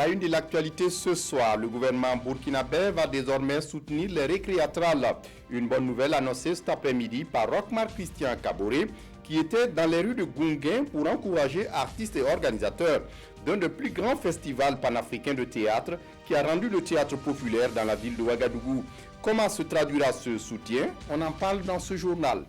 la une de l'actualité ce soir, le gouvernement burkinabé va désormais soutenir les récréatrales. Une bonne nouvelle annoncée cet après-midi par Rochmar Christian Kaboré, qui était dans les rues de Gunguin pour encourager artistes et organisateurs d'un des plus grands festivals panafricains de théâtre qui a rendu le théâtre populaire dans la ville de Ouagadougou. Comment se traduira ce soutien? On en parle dans ce journal.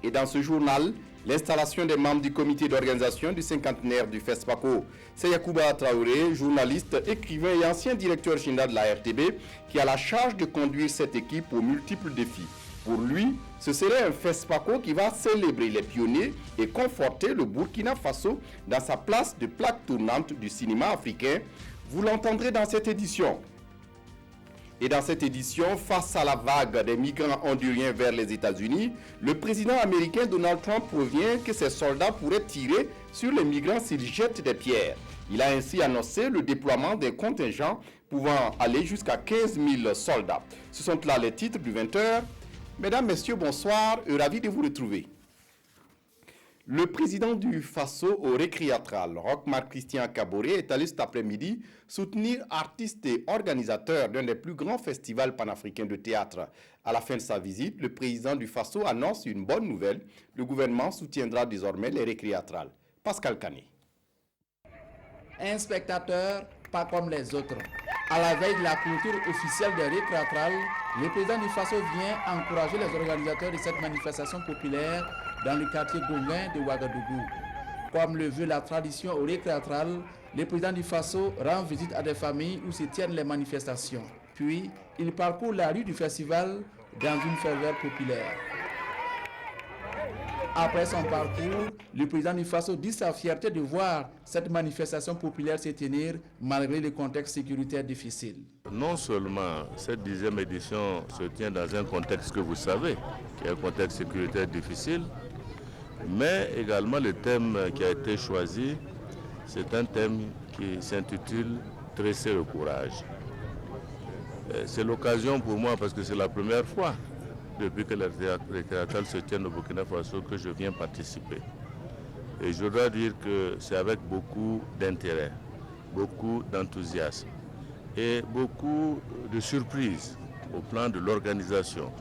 Et dans ce journal, l'installation des membres du comité d'organisation du cinquantenaire du FESPACO. C'est Yacouba Traoré, journaliste, écrivain et ancien directeur général de la RTB, qui a la charge de conduire cette équipe aux multiples défis. Pour lui, ce serait un FESPACO qui va célébrer les pionniers et conforter le Burkina Faso dans sa place de plaque tournante du cinéma africain. Vous l'entendrez dans cette édition. Et dans cette édition, face à la vague des migrants honduriens vers les États-Unis, le président américain Donald Trump prévient que ses soldats pourraient tirer sur les migrants s'ils jettent des pierres. Il a ainsi annoncé le déploiement des contingents pouvant aller jusqu'à 15 000 soldats. Ce sont là les titres du 20h. Mesdames, Messieurs, bonsoir et ravi de vous retrouver. Le président du FASO au récréatral, Rochmar Christian Kaboré, est allé cet après-midi soutenir artistes et organisateurs d'un des plus grands festivals panafricains de théâtre. À la fin de sa visite, le président du FASO annonce une bonne nouvelle. Le gouvernement soutiendra désormais les récréatrales. Pascal Kané. Un spectateur pas comme les autres. À la veille de la clôture officielle des récréatrales, le président du FASO vient encourager les organisateurs de cette manifestation populaire dans le quartier Gonguin de Ouagadougou. Comme le veut la tradition au récréatral, le président du FASO rend visite à des familles où se tiennent les manifestations. Puis, il parcourt la rue du festival dans une ferveur populaire. Après son parcours, le président du FASO dit sa fierté de voir cette manifestation populaire se tenir malgré le contexte sécuritaire difficile. Non seulement cette 10e édition se tient dans un contexte que vous savez, qui est un contexte sécuritaire difficile, mais également le thème qui a été choisi, c'est un thème qui s'intitule « Tresser le courage ». C'est l'occasion pour moi, parce que c'est la première fois depuis que les récréatrales se tiennent au Burkina Faso que je viens participer. Et je dois dire que c'est avec beaucoup d'intérêt, beaucoup d'enthousiasme et beaucoup de surprise au plan de l'organisation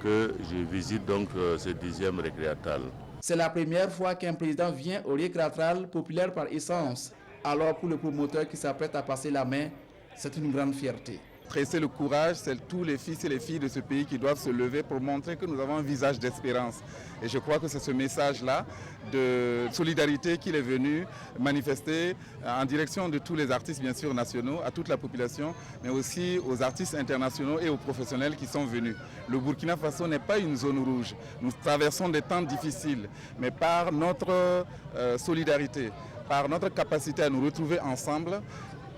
que je visite donc cette 10e récréatale. C'est la première fois qu'un président vient au récréatral populaire par essence. Alors pour le promoteur qui s'apprête à passer la main, c'est une grande fierté. Tresser le courage, c'est tous les fils et les filles de ce pays qui doivent se lever pour montrer que nous avons un visage d'espérance. Et je crois que c'est ce message-là de solidarité qu'il est venu manifester en direction de tous les artistes, bien sûr, nationaux, à toute la population, mais aussi aux artistes internationaux et aux professionnels qui sont venus. Le Burkina Faso n'est pas une zone rouge. Nous traversons des temps difficiles, mais par notre solidarité, par notre capacité à nous retrouver ensemble,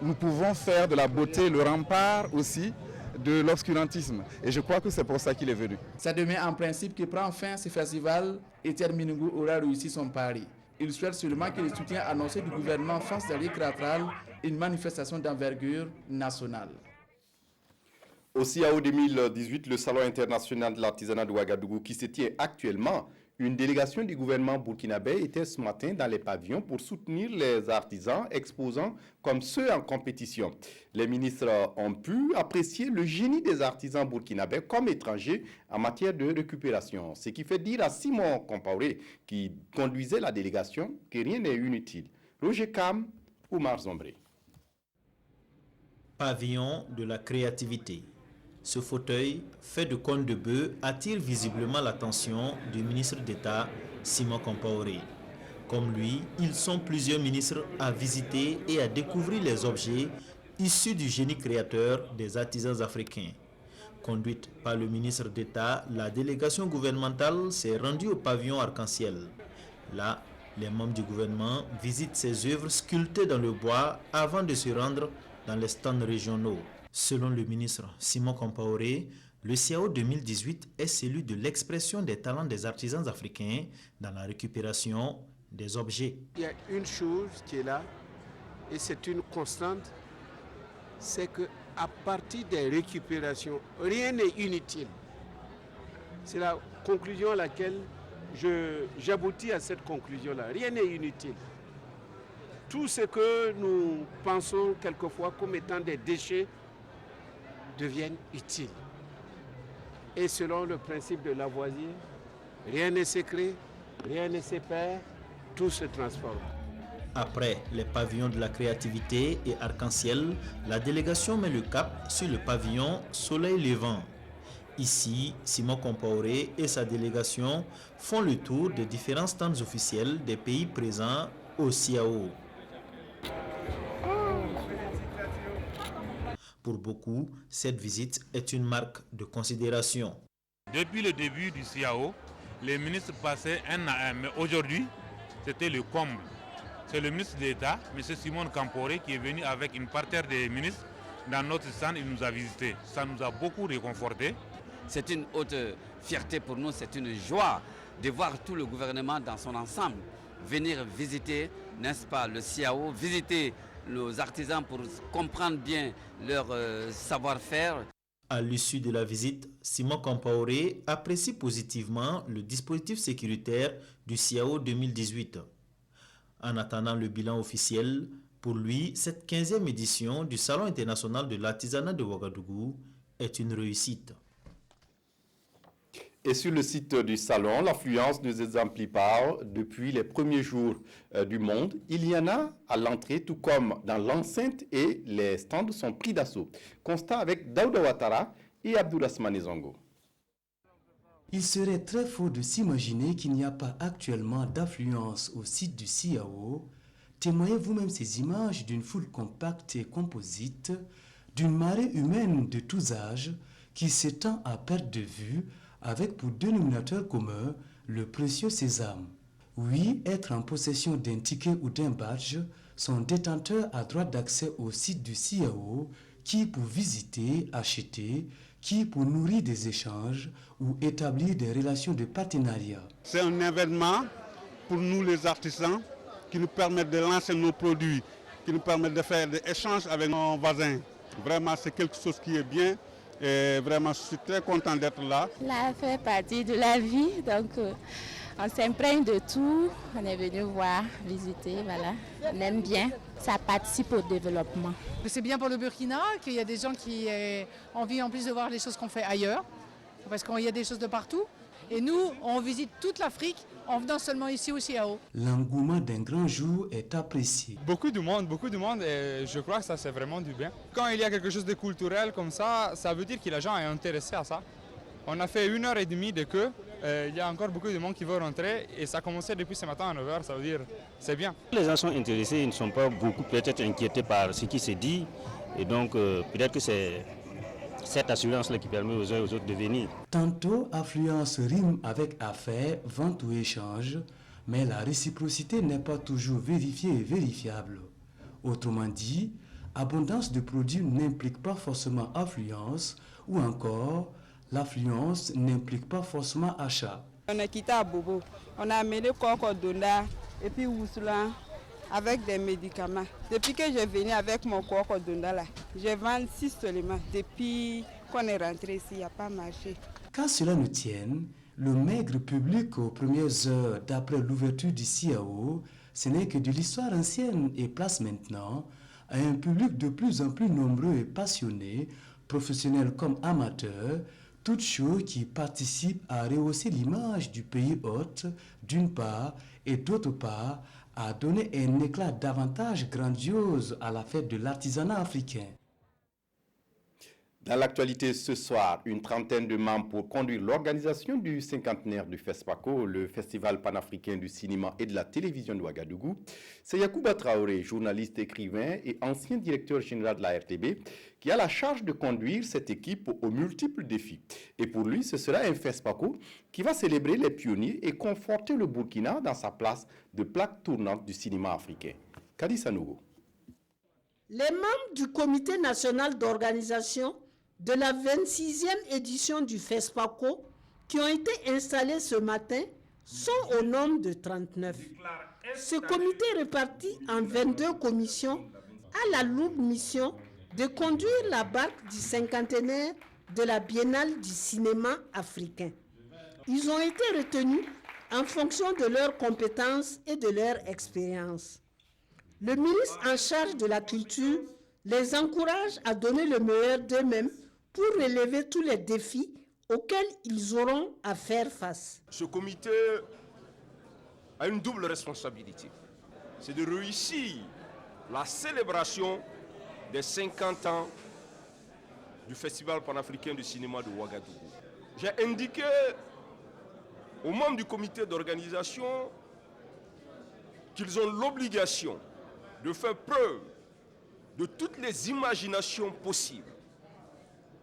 nous pouvons faire de la beauté le rempart aussi de l'obscurantisme. Et je crois que c'est pour ça qu'il est venu. C'est demain en principe qui prend fin ce festival et Terminungou aura réussi son pari. Il souhaite seulement que le soutien annoncé du gouvernement fasse des récréatrales une manifestation d'envergure nationale. Au CIAO 2018, le Salon international de l'artisanat de Ouagadougou qui se tient actuellement, une délégation du gouvernement burkinabé était ce matin dans les pavillons pour soutenir les artisans exposants comme ceux en compétition. Les ministres ont pu apprécier le génie des artisans burkinabés comme étrangers en matière de récupération. Ce qui fait dire à Simon Compaoré, qui conduisait la délégation, que rien n'est inutile. Roger Kam, Oumar Zombré. Pavillon de la créativité. Ce fauteuil, fait de cône de bœuf, attire visiblement l'attention du ministre d'État Simon Compaoré. Comme lui, ils sont plusieurs ministres à visiter et à découvrir les objets issus du génie créateur des artisans africains. Conduite par le ministre d'État, la délégation gouvernementale s'est rendue au pavillon Arc-en-Ciel. Là, les membres du gouvernement visitent ces œuvres sculptées dans le bois avant de se rendre dans les stands régionaux. Selon le ministre Simon Compaoré, le CIAO 2018 est celui de l'expression des talents des artisans africains dans la récupération des objets. Il y a une chose qui est là, et c'est une constante, c'est qu'à partir des récupérations, rien n'est inutile. C'est la conclusion à laquelle j'aboutis à cette conclusion-là. Rien n'est inutile. tout ce que nous pensons quelquefois comme étant des déchets deviennent utiles. Et selon le principe de Lavoisier, rien n'est secret, rien n'est sépare, tout se transforme. Après les pavillons de la créativité et arc-en-ciel, la délégation met le cap sur le pavillon Soleil Levant. Ici, Simon Compaoré et sa délégation font le tour des différents stands officiels des pays présents au CIAO. Pour beaucoup, cette visite est une marque de considération. Depuis le début du CIAO, les ministres passaient un à un, mais aujourd'hui, c'était le comble. C'est le ministre d'État, M. Simon Compaoré, qui est venu avec une parterre des ministres dans notre stand. Il nous a visités. Ça nous a beaucoup réconfortés. C'est une haute fierté pour nous, c'est une joie de voir tout le gouvernement dans son ensemble venir visiter, n'est-ce pas, le CIAO, visiter nos artisans pour comprendre bien leur savoir-faire. À l'issue de la visite, Simon Compaoré apprécie positivement le dispositif sécuritaire du CIAO 2018. En attendant le bilan officiel, pour lui, cette 15e édition du Salon international de l'artisanat de Ouagadougou est une réussite. Et sur le site du salon, l'affluence ne s'exemplit pas depuis les premiers jours du monde. Il y en a à l'entrée, tout comme dans l'enceinte, et les stands sont pris d'assaut. Constat avec Daouda Ouattara et Abdourahmane Zongo. Il serait très faux de s'imaginer qu'il n'y a pas actuellement d'affluence au site du CIAO. Témoignez vous-même ces images d'une foule compacte et composite, d'une marée humaine de tous âges qui s'étend à perte de vue, avec pour dénominateur commun le précieux sésame. Oui, être en possession d'un ticket ou d'un badge, son détenteur a droit d'accès au site du CIAO, qui pour visiter, acheter, qui pour nourrir des échanges ou établir des relations de partenariat. C'est un événement pour nous les artisans qui nous permet de lancer nos produits, qui nous permet de faire des échanges avec nos voisins. Vraiment, c'est quelque chose qui est bien. Et vraiment, je suis très content d'être là. Cela fait partie de la vie, donc on s'imprègne de tout. On est venu voir, visiter, voilà. On aime bien, ça participe au développement. C'est bien pour le Burkina qu'il y a des gens qui ont envie en plus de voir les choses qu'on fait ailleurs, parce qu'il y a des choses de partout. Et nous, on visite toute l'Afrique en venant seulement ici au CIAO. L'engouement d'un grand jour est apprécié. Beaucoup de monde et je crois que ça c'est vraiment du bien. Quand il y a quelque chose de culturel comme ça veut dire que les gens sont intéressés à ça. On a fait 1h30 de queue, il y a encore beaucoup de monde qui veut rentrer et ça a commencé depuis ce matin à 9h, ça veut dire c'est bien. Les gens sont intéressés, ils ne sont pas beaucoup peut-être inquiétés par ce qui se dit et donc peut-être que c'est cette assurance-là qui permet aux uns et aux autres de venir. Tantôt, affluence rime avec affaires, vente ou échange, mais la réciprocité n'est pas toujours vérifiée et vérifiable. Autrement dit, abondance de produits n'implique pas forcément affluence, ou encore, l'affluence n'implique pas forcément achat. On a quitté à Bobo, on a amené Coco Donda et puis Oussoula avec des médicaments. Depuis que je venais avec mon Coco Donda là, je vends 6 seulement. Depuis qu'on est rentré ici, il n'y a pas marché. Qu'à cela nous tienne, le maigre public aux premières heures d'après l'ouverture du CIAO, ce n'est que de l'histoire ancienne et place maintenant à un public de plus en plus nombreux et passionné, professionnels comme amateurs, toutes choses qui participent à rehausser l'image du pays hôte, d'une part, et d'autre part, à donner un éclat davantage grandiose à la fête de l'artisanat africain. Dans l'actualité ce soir, une trentaine de membres pour conduire l'organisation du cinquantenaire du FESPACO, le Festival panafricain du cinéma et de la télévision de Ouagadougou. C'est Yacouba Traoré, journaliste, écrivain et ancien directeur général de la RTB, qui a la charge de conduire cette équipe aux multiples défis. Et pour lui, ce sera un FESPACO qui va célébrer les pionniers et conforter le Burkina dans sa place de plaque tournante du cinéma africain. Kadi Sanogo. Les membres du comité national d'organisation de la 26e édition du FESPACO qui ont été installés ce matin sont au nombre de 39. Ce comité réparti en 22 commissions a la lourde mission de conduire la barque du cinquantenaire de la Biennale du cinéma africain. Ils ont été retenus en fonction de leurs compétences et de leur expérience. Le ministre en charge de la culture les encourage à donner le meilleur d'eux-mêmes pour relever tous les défis auxquels ils auront à faire face. Ce comité a une double responsabilité. C'est de réussir la célébration des 50 ans du Festival panafricain du cinéma de Ouagadougou. J'ai indiqué aux membres du comité d'organisation qu'ils ont l'obligation de faire preuve de toutes les imaginations possibles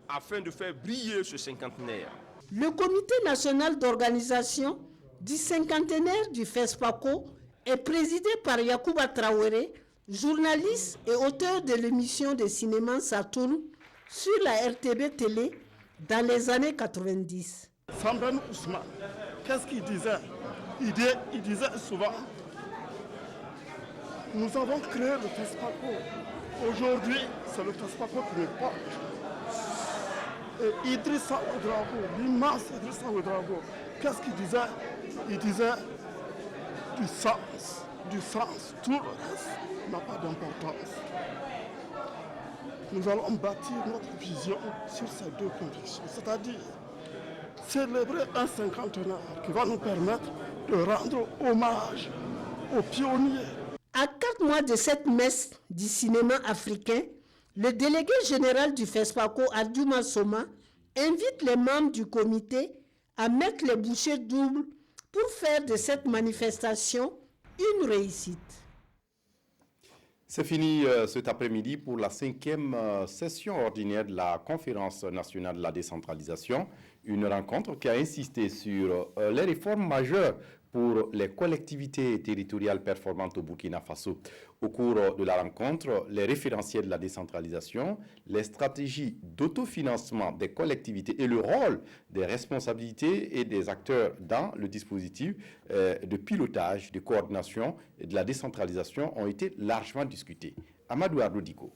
afin de faire briller ce cinquantenaire. Le comité national d'organisation du cinquantenaire du FESPACO est présidé par Yacouba Traoré, journaliste et auteur de l'émission de cinéma Saturne sur la RTB Télé dans les années 90. Samdan Ousmane, qu'est-ce qu'il disait? Il disait souvent, nous avons créé le FESPACO. Aujourd'hui, c'est le FESPACO qui nous porte. Et Idrissa Ouedraogo, l'immense Idrissa Ouedraogo, qu'est-ce qu'il disait? Il disait du sens, tout le reste n'a pas d'importance. Nous allons bâtir notre vision sur ces deux conditions, c'est-à-dire célébrer un cinquantenaire qui va nous permettre de rendre hommage aux pionniers. À 4 mois de cette messe du cinéma africain, le délégué général du FESPACO, Adjouma Soma, invite les membres du comité à mettre les bouchées doubles pour faire de cette manifestation une réussite. C'est fini cet après-midi pour la 5e session ordinaire de la Conférence nationale de la décentralisation, une rencontre qui a insisté sur les réformes majeures pour les collectivités territoriales performantes au Burkina Faso. Au cours de la rencontre, les référentiels de la décentralisation, les stratégies d'autofinancement des collectivités et le rôle des responsabilités et des acteurs dans le dispositif de pilotage, de coordination et de la décentralisation ont été largement discutés. Amadou Ardodiko.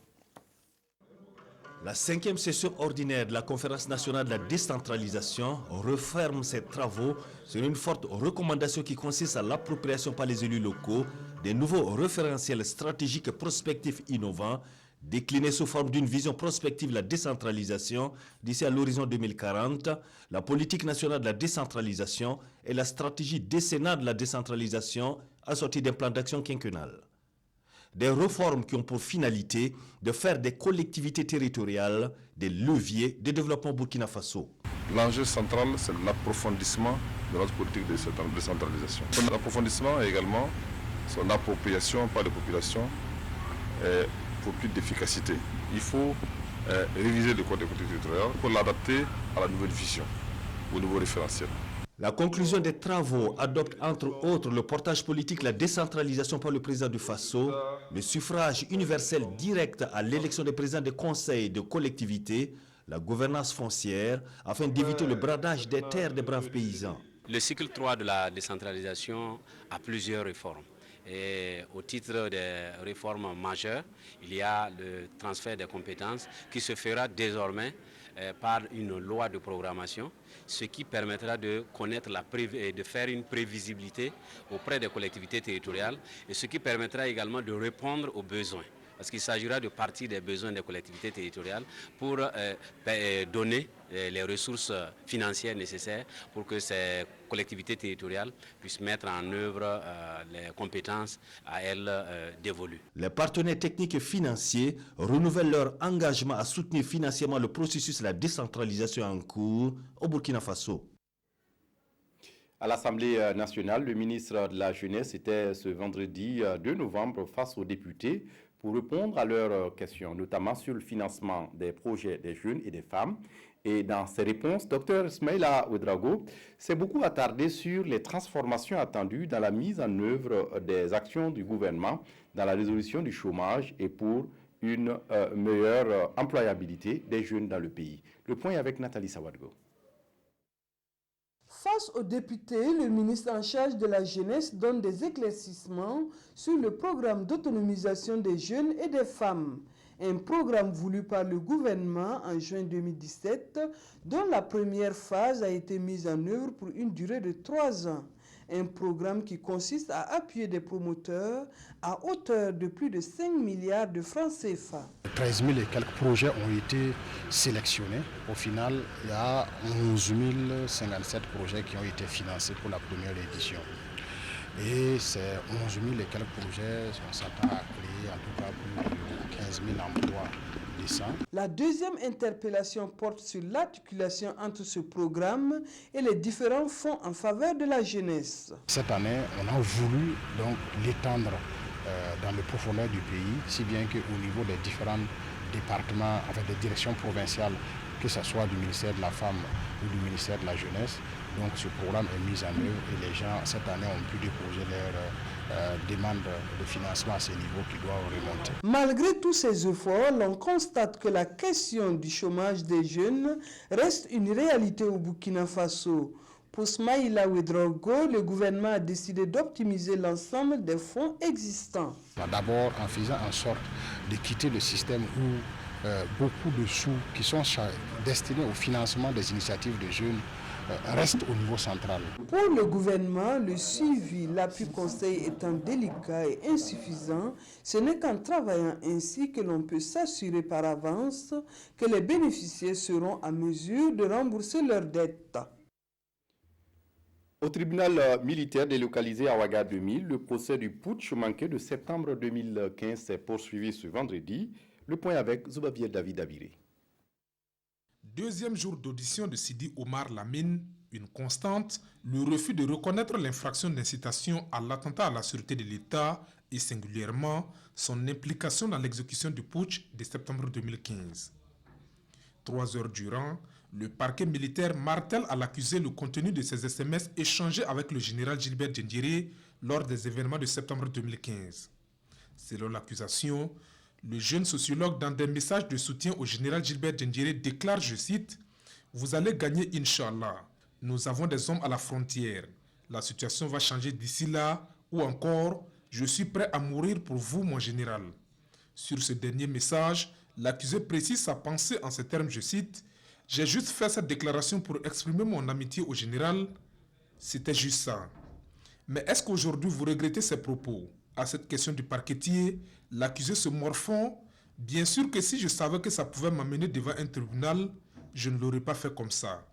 La 5e session ordinaire de la Conférence nationale de la décentralisation referme ses travaux sur une forte recommandation qui consiste à l'appropriation par les élus locaux des nouveaux référentiels stratégiques et prospectifs innovants déclinés sous forme d'une vision prospective de la décentralisation d'ici à l'horizon 2040, la politique nationale de la décentralisation et la stratégie décennale de la décentralisation assortie d'un plan d'action quinquennal. Des réformes qui ont pour finalité de faire des collectivités territoriales des leviers de développement Burkina Faso. L'enjeu central, c'est l'approfondissement de notre politique de décentralisation. Son approfondissement et également son appropriation par les populations pour plus d'efficacité. Il faut réviser le code des collectivités territoriales pour l'adapter à la nouvelle vision, au nouveau référentiel. La conclusion des travaux adopte entre autres le portage politique, la décentralisation par le président du Faso, le suffrage universel direct à l'élection des présidents des conseils de collectivités, la gouvernance foncière, afin d'éviter le bradage des terres des braves paysans. Le cycle 3 de la décentralisation a plusieurs réformes. Et au titre des réformes majeures, il y a le transfert des compétences qui se fera désormais par une loi de programmation, ce qui permettra de connaître de faire une prévisibilité auprès des collectivités territoriales et ce qui permettra également de répondre aux besoins. Parce qu'il s'agira de partir des besoins des collectivités territoriales pour donner les ressources financières nécessaires pour que ces collectivités territoriales puissent mettre en œuvre les compétences à elles dévolues. Les partenaires techniques et financiers renouvellent leur engagement à soutenir financièrement le processus de la décentralisation en cours au Burkina Faso. À l'Assemblée nationale, le ministre de la Jeunesse était ce vendredi 2 novembre face aux députés pour répondre à leurs questions, notamment sur le financement des projets des jeunes et des femmes. Et dans ses réponses, Dr Ismaïla Ouedraogo s'est beaucoup attardé sur les transformations attendues dans la mise en œuvre des actions du gouvernement dans la résolution du chômage et pour une meilleure employabilité des jeunes dans le pays. Le point est avec Nathalie Sawadgo. Face aux députés, le ministre en charge de la jeunesse donne des éclaircissements sur le programme d'autonomisation des jeunes et des femmes. Un programme voulu par le gouvernement en juin 2017, dont la première phase a été mise en œuvre pour une durée de 3 ans. Un programme qui consiste à appuyer des promoteurs à hauteur de plus de 5 milliards de francs CFA. 13 000 et quelques projets ont été sélectionnés. Au final, il y a 11 057 projets qui ont été financés pour la première édition. Et ces 11 000 et quelques projets, on s'attend à créer en tout cas plus de 15 000 emplois décents. La deuxième interpellation porte sur l'articulation entre ce programme et les différents fonds en faveur de la jeunesse. Cette année, on a voulu donc l'étendre dans les profondeurs du pays, si bien qu'au niveau des différents départements, des directions provinciales, que ce soit du ministère de la Femme ou du ministère de la Jeunesse. Donc ce programme est mis en œuvre et les gens, cette année, ont pu déposer leurs demandes de financement à ces niveaux qui doivent remonter. Malgré tous ces efforts, l'on constate que la question du chômage des jeunes reste une réalité au Burkina Faso. Pour Smaïla Ouedraogo, le gouvernement a décidé d'optimiser l'ensemble des fonds existants. D'abord en faisant en sorte de quitter le système où beaucoup de sous qui sont destinés au financement des initiatives de jeunes restent au niveau central. Pour le gouvernement, le suivi, l'appui conseil étant délicat et insuffisant, ce n'est qu'en travaillant ainsi que l'on peut s'assurer par avance que les bénéficiaires seront en mesure de rembourser leurs dettes. Au tribunal militaire délocalisé à Ouaga 2000, le procès du putsch manqué de septembre 2015 s'est poursuivi ce vendredi. Le point avec Zoubabiel David Abiré. Deuxième jour d'audition de Sidi Omar Lamine, une constante, le refus de reconnaître l'infraction d'incitation à l'attentat à la sûreté de l'État et singulièrement son implication dans l'exécution du putsch de septembre 2015. 3 heures durant, le parquet militaire martèle à l'accusé le contenu de ses SMS échangés avec le général Gilbert Diendéré lors des événements de septembre 2015. Selon l'accusation, le jeune sociologue, dans des messages de soutien au général Gilbert Diendéré, déclare, je cite, « Vous allez gagner, Inch'Allah. Nous avons des hommes à la frontière. La situation va changer d'ici là, ou encore, je suis prêt à mourir pour vous, mon général. » Sur ce dernier message, l'accusé précise sa pensée en ces termes, je cite, « J'ai juste fait cette déclaration pour exprimer mon amitié au général. C'était juste ça. » Mais est-ce qu'aujourd'hui vous regrettez ces propos? À cette question du parquetier, l'accusé se morfond. Bien sûr que si je savais que ça pouvait m'amener devant un tribunal, je ne l'aurais pas fait comme ça.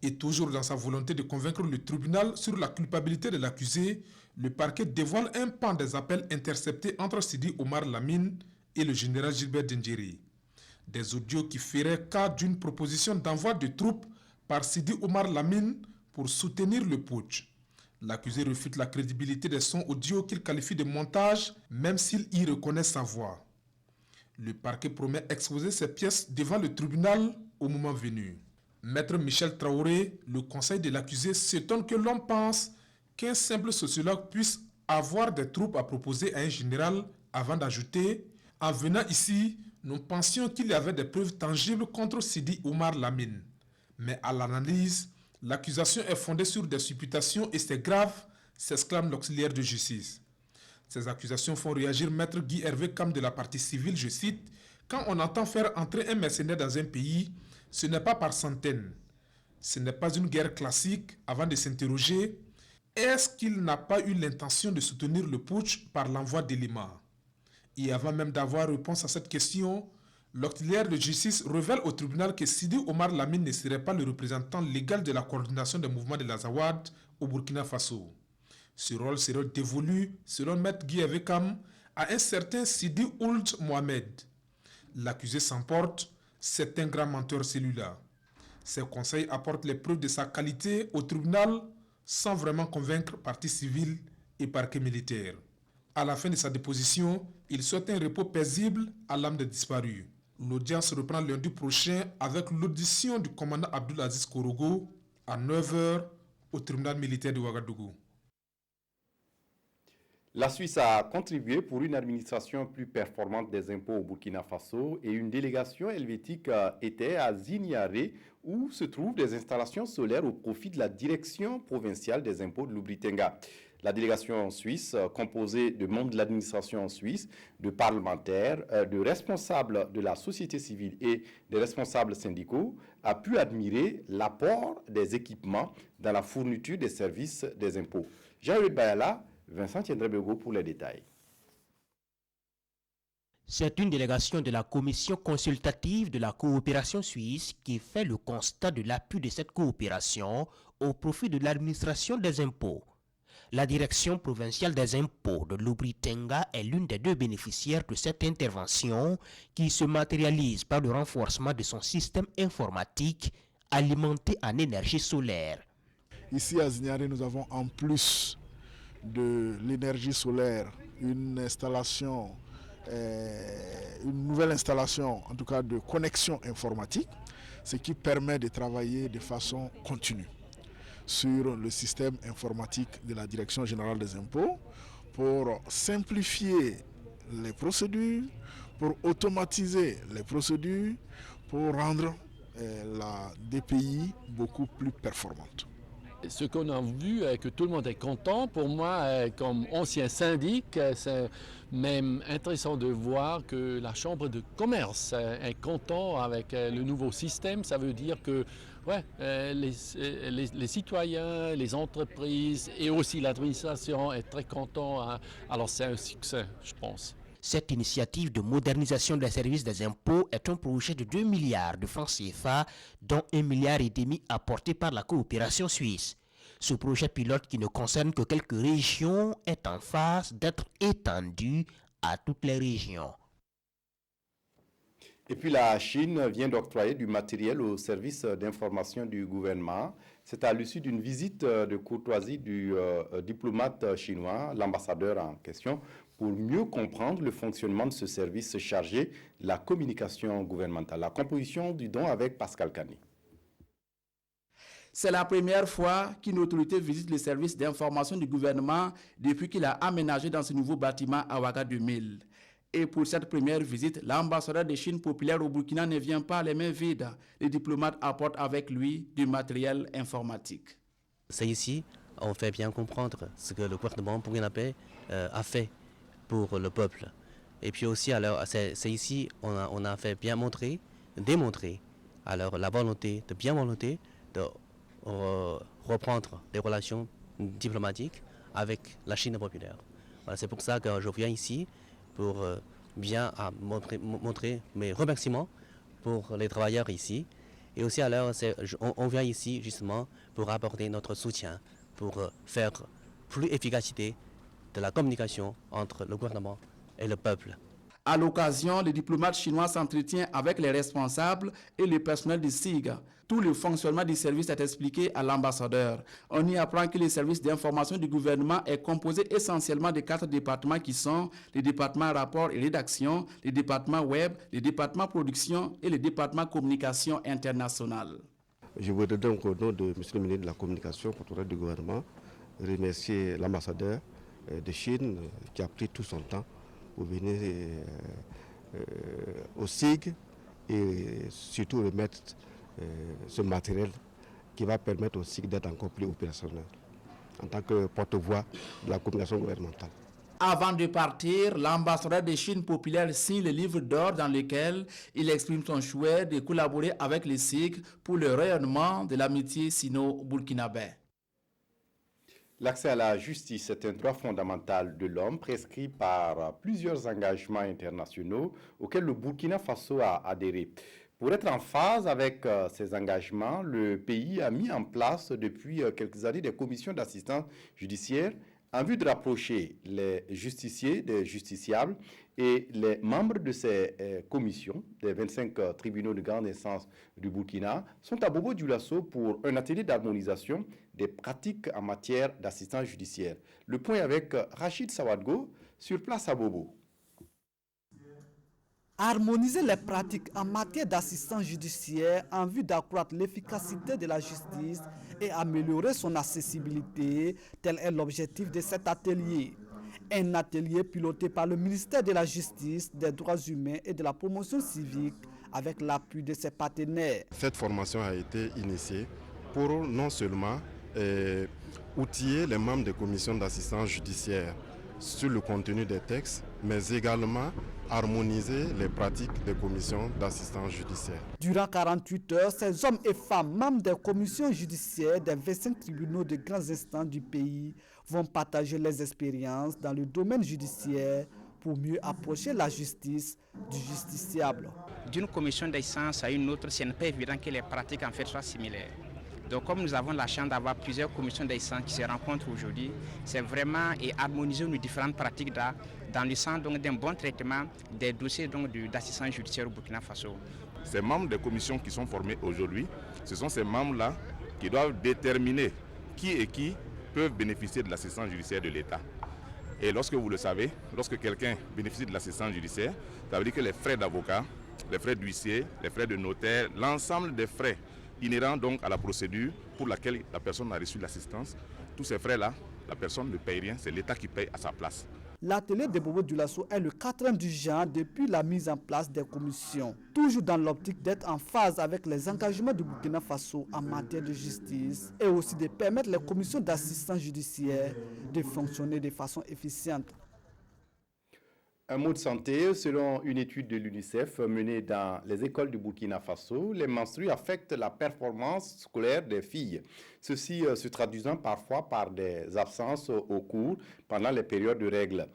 Et toujours dans sa volonté de convaincre le tribunal sur la culpabilité de l'accusé, le parquet dévoile un pan des appels interceptés entre Sidi Omar Lamine et le général Gilbert Diendéré. Des audios qui feraient cas d'une proposition d'envoi de troupes par Sidi Omar Lamine pour soutenir le putsch. L'accusé refute la crédibilité des sons audio qu'il qualifie de montage, même s'il y reconnaît sa voix. Le parquet promet exposer ses pièces devant le tribunal au moment venu. Maître Michel Traoré, le conseil de l'accusé, s'étonne que l'on pense qu'un simple sociologue puisse avoir des troupes à proposer à un général avant d'ajouter « En venant ici, nous pensions qu'il y avait des preuves tangibles contre Sidi Omar Lamine. Mais à l'analyse, l'accusation est fondée sur des supputations et c'est grave, s'exclame l'auxiliaire de justice. Ces accusations font réagir Maître Guy Hervé Cam de la partie civile, je cite, « Quand on entend faire entrer un mercenaire dans un pays, ce n'est pas par centaines. Ce n'est pas une guerre classique avant de s'interroger. Est-ce qu'il n'a pas eu l'intention de soutenir le putsch par l'envoi d'éléments? Et avant même d'avoir réponse à cette question, l'auxiliaire de justice révèle au tribunal que Sidi Omar Lamine ne serait pas le représentant légal de la coordination des mouvements de l'Azawad au Burkina Faso. Ce rôle serait dévolu, selon Maître Guy Avekam, à un certain Sidi Ould Mohamed. L'accusé s'emporte, c'est un grand menteur celui-là. Ses conseils apportent les preuves de sa qualité au tribunal sans vraiment convaincre partie civile et parquet militaire. À la fin de sa déposition, il souhaite un repos paisible à l'âme des disparus. L'audience reprend lundi prochain avec l'audition du commandant Abdul Aziz Korogo à 9h au tribunal militaire de Ouagadougou. La Suisse a contribué pour une administration plus performante des impôts au Burkina Faso et une délégation helvétique était à Zignaré où se trouvent des installations solaires au profit de la direction provinciale des impôts de l'Oubli-Tenga. La délégation suisse, composée de membres de l'administration suisse, de parlementaires, de responsables de la société civile et des responsables syndicaux, a pu admirer l'apport des équipements dans la fourniture des services des impôts. Jean-Hugues Bayala, Vincent Tiendrebego pour les détails. C'est une délégation de la Commission consultative de la coopération suisse qui fait le constat de l'appui de cette coopération au profit de l'administration des impôts. La direction provinciale des impôts de l'Oubri-Tenga est l'une des deux bénéficiaires de cette intervention qui se matérialise par le renforcement de son système informatique alimenté en énergie solaire. Ici à Zignaré, nous avons en plus de l'énergie solaire une nouvelle installation, en tout cas de connexion informatique, ce qui permet de travailler de façon continue sur le système informatique de la Direction générale des impôts pour simplifier les procédures, pour automatiser les procédures, pour rendre la DPI beaucoup plus performante. Ce qu'on a vu, que tout le monde est content. Pour moi, comme ancien syndic, c'est même intéressant de voir que la Chambre de commerce est content avec le nouveau système. Ça veut dire que les citoyens, les entreprises et aussi l'administration est très content. Alors c'est un succès, je pense. Cette initiative de modernisation des services des impôts est un projet de 2 milliards de francs CFA, dont 1,5 milliard apporté par la coopération suisse. Ce projet pilote qui ne concerne que quelques régions est en phase d'être étendu à toutes les régions. Et puis la Chine vient d'octroyer du matériel au service d'information du gouvernement. C'est à l'issue d'une visite de courtoisie du diplomate chinois, l'ambassadeur en question, pour mieux comprendre le fonctionnement de ce service chargé de la communication gouvernementale. La composition du don avec Pascal Kani. C'est la première fois qu'une autorité visite le service d'information du gouvernement depuis qu'il a aménagé dans ce nouveau bâtiment à Ouaga 2000. Et pour cette première visite, l'ambassadeur de Chine populaire au Burkina ne vient pas les mains vides. Le diplomate apporte avec lui du matériel informatique. C'est ici, on fait bien comprendre ce que le gouvernement burkinabé a fait pour le peuple. Et puis aussi, alors, c'est ici, on a fait bien démontrer alors, la volonté de reprendre des relations diplomatiques avec la Chine populaire. Voilà, c'est pour ça que je viens ici pour bien montrer mes remerciements pour les travailleurs ici. Et aussi, alors, on vient ici justement pour apporter notre soutien, pour faire plus efficacité de la communication entre le gouvernement et le peuple. À l'occasion, le diplomate chinois s'entretient avec les responsables et le personnel du SIG. Tout le fonctionnement du service est expliqué à l'ambassadeur. On y apprend que le service d'information du gouvernement est composé essentiellement de 4 départements qui sont les départements rapport et rédaction, les départements web, les départements production et les départements communication internationale. Je voudrais donc au nom de M. le ministre de la Communication, porte-parole du gouvernement, remercier l'ambassadeur de Chine qui a pris tout son temps pour venir au SIG et surtout remettre ce matériel qui va permettre au SIG d'être encore plus opérationnel en tant que porte-voix de la communication gouvernementale. Avant de partir, l'ambassadeur de Chine populaire signe le livre d'or dans lequel il exprime son souhait de collaborer avec les SIG pour le rayonnement de l'amitié sino-burkinabé. L'accès à la justice est un droit fondamental de l'homme prescrit par plusieurs engagements internationaux auxquels le Burkina Faso a adhéré. Pour être en phase avec ces engagements, le pays a mis en place depuis quelques années des commissions d'assistance judiciaire en vue de rapprocher les justiciers des justiciables et les membres de ces commissions, des 25 tribunaux de grande instance du Burkina, sont à Bobo-Dioulasso pour un atelier d'harmonisation des pratiques en matière d'assistance judiciaire. Le point avec Rachid Sawadgo, sur place à Bobo. Harmoniser les pratiques en matière d'assistance judiciaire en vue d'accroître l'efficacité de la justice et améliorer son accessibilité, tel est l'objectif de cet atelier. Un atelier piloté par le ministère de la Justice, des Droits humains et de la Promotion civique avec l'appui de ses partenaires. Cette formation a été initiée pour non seulement outiller les membres des commissions d'assistance judiciaire sur le contenu des textes, mais également harmoniser les pratiques des commissions d'assistance judiciaire. Durant 48 heures, ces hommes et femmes, membres des commissions judiciaires des 25 tribunaux de grands instants du pays, vont partager les expériences dans le domaine judiciaire pour mieux approcher la justice du justiciable. D'une commission d'instance à une autre, ce n'est pas évident que les pratiques en fait soient similaires. Donc comme nous avons la chance d'avoir plusieurs commissions d'instance qui se rencontrent aujourd'hui, c'est vraiment harmoniser nos différentes pratiques dans le sens d'un bon traitement des dossiers d'assistance judiciaire au Burkina Faso. Ces membres des commissions qui sont formés aujourd'hui, ce sont ces membres-là qui doivent déterminer qui peuvent bénéficier de l'assistance judiciaire de l'État. Et lorsque vous le savez, lorsque quelqu'un bénéficie de l'assistance judiciaire, ça veut dire que les frais d'avocat, les frais d'huissier, les frais de notaire, l'ensemble des frais inhérents donc à la procédure pour laquelle la personne a reçu l'assistance, tous ces frais-là, la personne ne paye rien, c'est l'État qui paye à sa place. L'atelier de Bobo Dioulasso est le 4e du genre depuis la mise en place des commissions, toujours dans l'optique d'être en phase avec les engagements du Burkina Faso en matière de justice et aussi de permettre les commissions d'assistance judiciaire de fonctionner de façon efficiente. Un mot de santé, selon une étude de l'UNICEF menée dans les écoles du Burkina Faso, les menstrues affectent la performance scolaire des filles. Ceci se traduisant parfois par des absences au cours pendant les périodes de règles.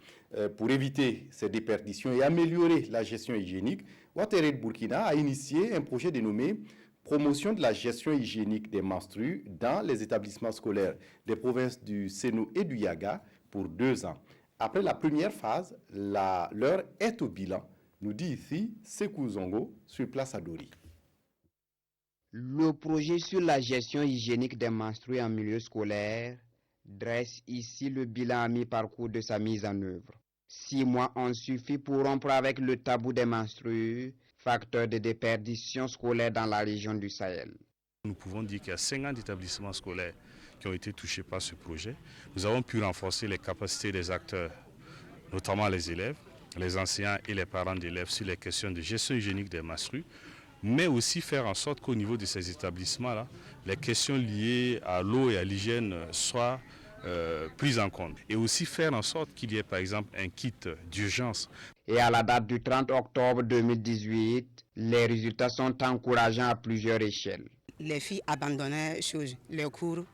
Pour éviter ces déperditions et améliorer la gestion hygiénique, Ouattara de Burkina a initié un projet dénommé Promotion de la gestion hygiénique des menstrues dans les établissements scolaires des provinces du Sénou et du Yaga pour 2 ans. Après la première phase, l'heure est au bilan, nous dit ici Sekou Zongo, sur place à Dori. Le projet sur la gestion hygiénique des menstrues en milieu scolaire dresse ici le bilan à mi-parcours de sa mise en œuvre. 6 mois ont suffi pour rompre avec le tabou des menstrues, facteur de déperdition scolaire dans la région du Sahel. Nous pouvons dire qu'il y a 50 établissements scolaires qui ont été touchés par ce projet. Nous avons pu renforcer les capacités des acteurs, notamment les élèves, les enseignants et les parents d'élèves sur les questions de gestion hygiénique des menstrues, mais aussi faire en sorte qu'au niveau de ces établissements-là, les questions liées à l'eau et à l'hygiène soient prises en compte. Et aussi faire en sorte qu'il y ait par exemple un kit d'urgence. Et à la date du 30 octobre 2018, les résultats sont encourageants à plusieurs échelles. Les filles abandonnaient les cours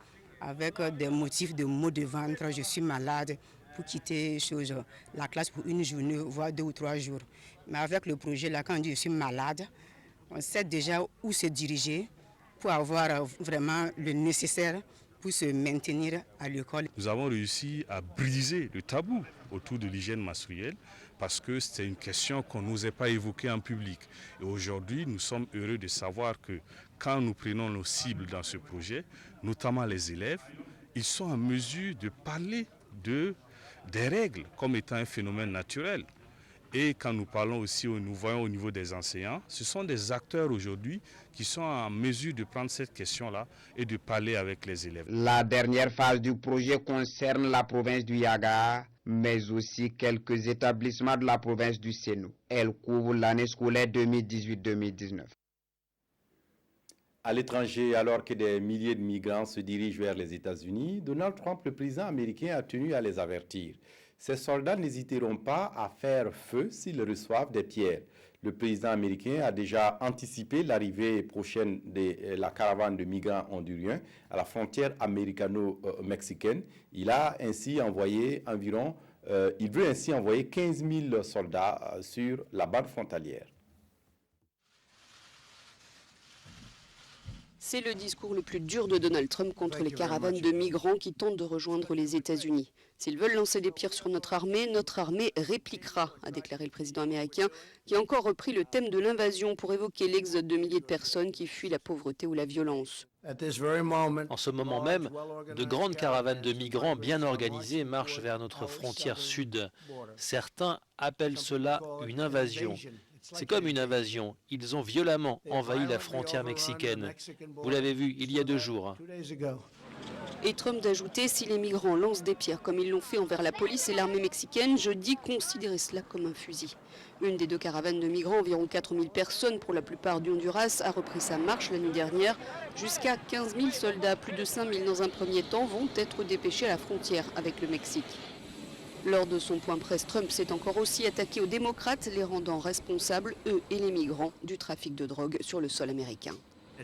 avec des motifs de maux de ventre, je suis malade, pour quitter la classe pour une journée, voire 2 ou 3 jours. Mais avec le projet, là, quand on dit je suis malade, on sait déjà où se diriger pour avoir vraiment le nécessaire pour se maintenir à l'école. Nous avons réussi à briser le tabou autour de l'hygiène menstruelle parce que c'était une question qu'on n'osait pas évoquer en public. Et aujourd'hui, nous sommes heureux de savoir que quand nous prenons nos cibles dans ce projet, notamment les élèves, ils sont en mesure de parler des règles comme étant un phénomène naturel. Et quand nous parlons aussi, nous voyons au niveau des enseignants, ce sont des acteurs aujourd'hui qui sont en mesure de prendre cette question-là et de parler avec les élèves. La dernière phase du projet concerne la province du Yaga, mais aussi quelques établissements de la province du Sénou. Elle couvre l'année scolaire 2018-2019. À l'étranger, alors que des milliers de migrants se dirigent vers les États-Unis, Donald Trump, le président américain, a tenu à les avertir. Ces soldats n'hésiteront pas à faire feu s'ils reçoivent des pierres. Le président américain a déjà anticipé l'arrivée prochaine de la caravane de migrants honduriens à la frontière américano-mexicaine. Il veut ainsi envoyer 15 000 soldats sur la bande frontalière. C'est le discours le plus dur de Donald Trump contre les caravanes de migrants qui tentent de rejoindre les États-Unis. S'ils veulent lancer des pierres sur notre armée répliquera, a déclaré le président américain, qui a encore repris le thème de l'invasion pour évoquer l'exode de milliers de personnes qui fuient la pauvreté ou la violence. En ce moment même, de grandes caravanes de migrants bien organisées marchent vers notre frontière sud. Certains appellent cela une invasion. C'est comme une invasion. Ils ont violemment envahi la frontière mexicaine. Vous l'avez vu il y a 2 jours. Et Trump d'ajouter, si les migrants lancent des pierres comme ils l'ont fait envers la police et l'armée mexicaine, je dis considérez cela comme un fusil. Une des 2 caravanes de migrants, environ 4 000 personnes, pour la plupart du Honduras, a repris sa marche la nuit dernière. Jusqu'à 15 000 soldats, plus de 5 000 dans un premier temps, vont être dépêchés à la frontière avec le Mexique. Lors de son point presse, Trump s'est encore aussi attaqué aux démocrates, les rendant responsables, eux et les migrants, du trafic de drogue sur le sol américain.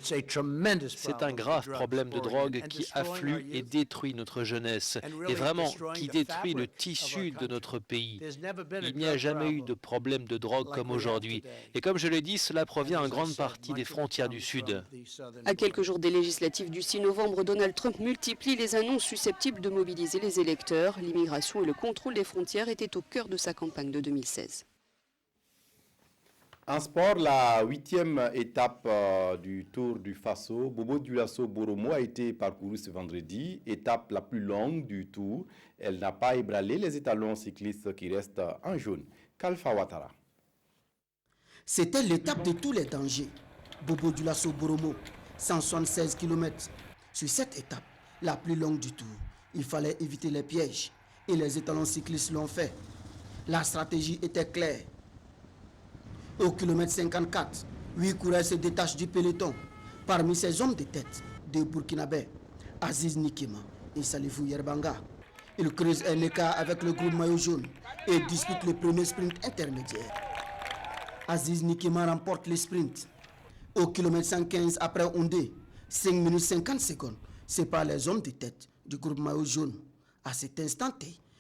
C'est un grave problème de drogue qui afflue et détruit notre jeunesse, et vraiment qui détruit le tissu de notre pays. Il n'y a jamais eu de problème de drogue comme aujourd'hui. Et comme je l'ai dit, cela provient en grande partie des frontières du Sud. À quelques jours des législatives du 6 novembre, Donald Trump multiplie les annonces susceptibles de mobiliser les électeurs. L'immigration et le contrôle des frontières étaient au cœur de sa campagne de 2016. En sport, la 8e étape du Tour du Faso, Bobo Dioulasso Boromo a été parcourue ce vendredi, étape la plus longue du Tour. Elle n'a pas ébranlé les étalons cyclistes qui restent en jaune. Kalfa Ouattara. C'était l'étape de tous les dangers. Bobo Dioulasso Boromo, 176 km. Sur cette étape, la plus longue du Tour, il fallait éviter les pièges et les étalons cyclistes l'ont fait. La stratégie était claire. Au kilomètre 54, 8 coureurs se détachent du peloton. Parmi ces hommes de tête, deux Burkinabés, Aziz Nikima et Salifou Yerbanga. Ils creusent un écart avec le groupe maillot jaune et disputent le premier sprint intermédiaire. Aziz Nikima remporte le sprint. Au kilomètre 115 après Ondé, 5 minutes 50 secondes séparent les hommes de tête du groupe maillot jaune. À cet instant,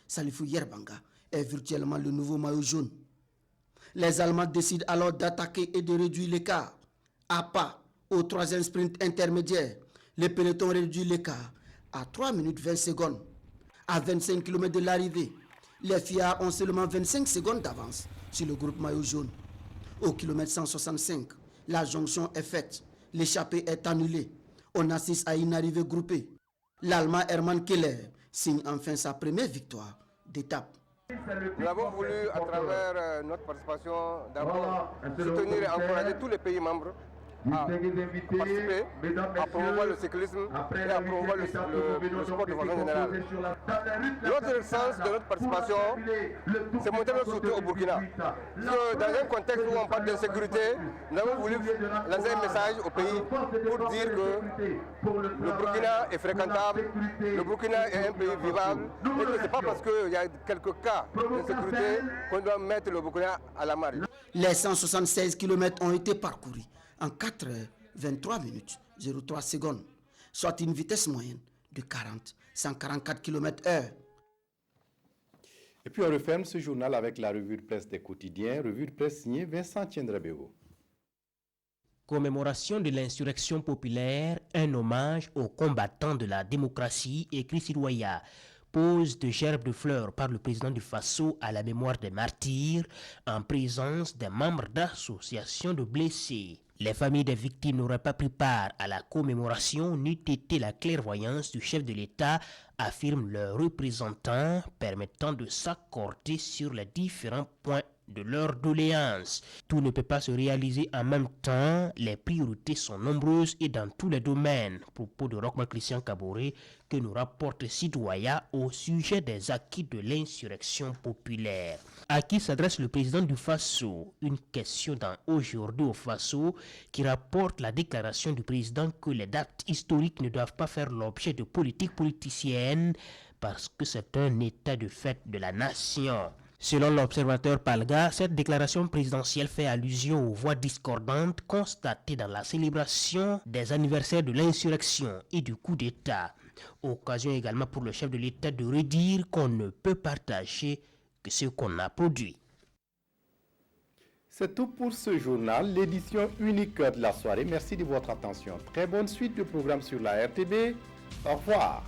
Salifou Yerbanga est virtuellement le nouveau maillot jaune. Les Allemands décident alors d'attaquer et de réduire l'écart. À pas, au troisième sprint intermédiaire, le peloton réduit l'écart à 3 minutes 20 secondes. À 25 km de l'arrivée, les fillards ont seulement 25 secondes d'avance sur le groupe maillot jaune. Au kilomètre 165, la jonction est faite, l'échappée est annulée. On assiste à une arrivée groupée. L'Allemand Hermann Keller signe enfin sa première victoire d'étape. Nous avons voulu, à travers notre participation, d'abord soutenir et encourager tous les pays membres à participer, à promouvoir le cyclisme et à promouvoir le sport de façon générale. L'autre sens de notre participation, c'est montrer notre soutien au Burkina. Dans un contexte où on parle d'insécurité, nous avons voulu lancer un message au pays pour dire que le Burkina est fréquentable, le Burkina est un pays vivable, et que ce n'est pas parce qu'il y a quelques cas d'insécurité qu'on doit mettre le Burkina à la marge. Les 176 km ont été parcourus en 4 heures 23 minutes 03 secondes, soit une vitesse moyenne de 144 km/h. Et puis on referme ce journal avec la revue de presse des quotidiens, revue de presse signée Vincent Tiendrebeo. Commémoration de l'insurrection populaire, un hommage aux combattants de la démocratie, écrit Siroya. Pose de gerbes de fleurs par le président du Faso à la mémoire des martyrs en présence des membres d'associations de blessés. Les familles des victimes n'auraient pas pris part à la commémoration n'eût été la clairvoyance du chef de l'État, affirment leurs représentants, permettant de s'accorder sur les différents points de leur doléance. Tout ne peut pas se réaliser en même temps, les priorités sont nombreuses et dans tous les domaines. Propos de Rochmark Christian Kaboré que nous rapporte Sidoya au sujet des acquis de l'insurrection populaire. À qui s'adresse le président du Faso? Une question dans Aujourd'hui au Faso qui rapporte la déclaration du président que les dates historiques ne doivent pas faire l'objet de politiques politiciennes parce que c'est un état de fait de la nation. Selon l'observateur Palga, cette déclaration présidentielle fait allusion aux voix discordantes constatées dans la célébration des anniversaires de l'insurrection et du coup d'État. Occasion également pour le chef de l'État de redire qu'on ne peut partager que ce qu'on a produit. C'est tout pour ce journal, l'édition unique de la soirée. Merci de votre attention. Très bonne suite de programme sur la RTB. Au revoir.